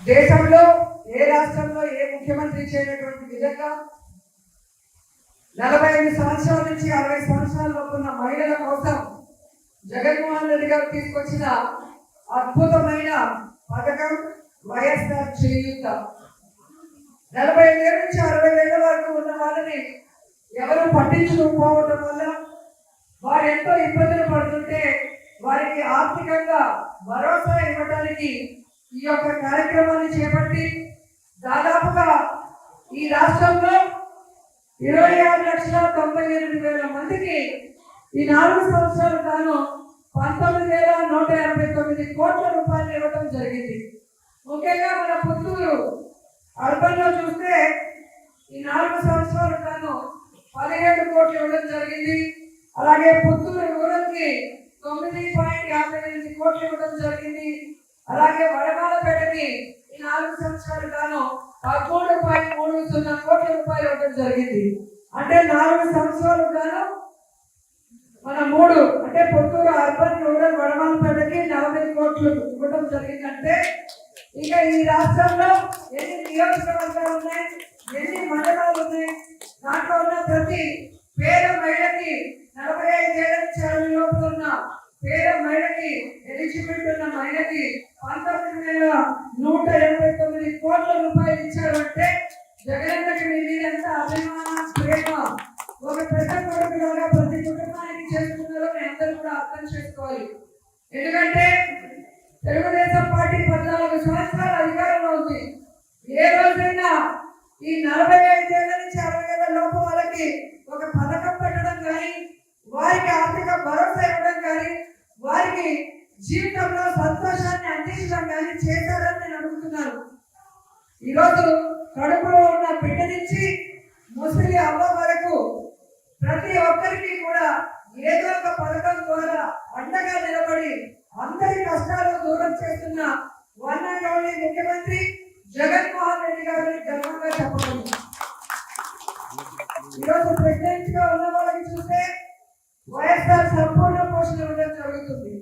దేశంలో ఏ రాష్ట్రంలో ఏ ముఖ్యమంత్రి చేయనటువంటి విధంగా 45 సంవత్సరాల నుంచి 60 సంవత్సరాల లోపు ఉన్న మహిళల కోసం జగన్మోహన్ రెడ్డి గారు తీసుకొచ్చిన అద్భుతమైన పథకం వైఎస్ఆర్ చేయూత. 45 ఏళ్ళ నుంచి 60 ఏళ్ళ వరకు ఉన్న వాళ్ళని ఎవరు పట్టించుకోకపోవడం వల్ల వారు ఎంతో ఇబ్బందులు పడుతుంటే వారికి ఆర్థికంగా భరోసా ఇవ్వడానికి ఈ యొక్క కార్యక్రమాన్ని చేపట్టి దాదాపుగా ఈ రాష్ట్రంలో 26,98,000 మందికి ఈ 4 సంవత్సరాలు గాను 19,189 కోట్ల రూపాయలు ఇవ్వడం జరిగింది. ముఖ్యంగా మన పుత్తూరు అర్బన్ లో చూస్తే ఈ 4 సంవత్సరాలు గాను 17 కోట్లు ఇవ్వడం జరిగింది. అలాగే పుత్తూరు రూరల్ కి 9.58 కోట్లు ఇవ్వడం జరిగింది. అలాగే వడమాలపేటకి ఈ 4 సంవత్సరాలు గాను 13.30 కోట్ల రూపాయలు ఇవ్వడం జరిగింది. అంటే 4 సంవత్సరాలు గాను మన 3 అంటే పుత్తూరు అర్బన్ రూరల్ వడమాలపేటకి 40 కోట్లు ఇవ్వడం జరిగిందంటే ఇంకా ఈ రాష్ట్రంలో ఎన్ని నియోజకవర్గాలు ఉన్నాయి, ఎన్ని మండలాలు ఉన్నాయి, దాంట్లో ఉన్న ప్రతి పేద మహిళకి 45 ఏళ్ళ నుంచి 60 లోపు ఉన్న పేద మహిళకి ఎలిజిబిలిటీ ఉన్న మహిళకి 19,189 కోట్ల రూపాయలు ఇచ్చారు. అంటే జగనన్నకి మీ మీద ఎంత అభిమానం, ప్రేమ, ఒక పెద్ద కొడుకులాగా ప్రతి కుటుంబానికి చేస్తున్నారో మీ అందరూ కూడా అర్థం చేసుకోవాలి. ఎందుకంటే తెలుగుదేశం పార్టీ 14 సంవత్సరాల అధికారంలో ఉంది. ఏ రోజైనా ఈ 45 ఏళ్ళ నుంచి 60 ఏళ్ళ లోపు వాళ్ళకి ఒక పథకం పెట్టడం కానీ, వారికి ఆర్థిక భరోసా ఇవ్వడం కానీ, వారికి జీవితంలో సంతోషాన్ని అందించడం కానీ చేశారని నేను అడుగుతున్నాను. ఈరోజు కడుపులో ఉన్న బిడ్డ నుంచి ముసలి అవ్వ వరకు ప్రతి ఒక్కరికి కూడా ఏదో ఒక పథకం ద్వారా అండగా నిలబడి అందరి కష్టాలు దూరం చేస్తున్న వన్ అండ్ ఓన్లీ ముఖ్యమంత్రి జగన్మోహన్ రెడ్డి గారిని గర్వంగా చెప్పగలను. ఈరోజు ప్రెసిడెంట్ గా ఉన్న వాళ్ళకి చూస్తే వైఎస్ఆర్ సంపూర్ణ పోషణ ఇవ్వడం జరుగుతుంది.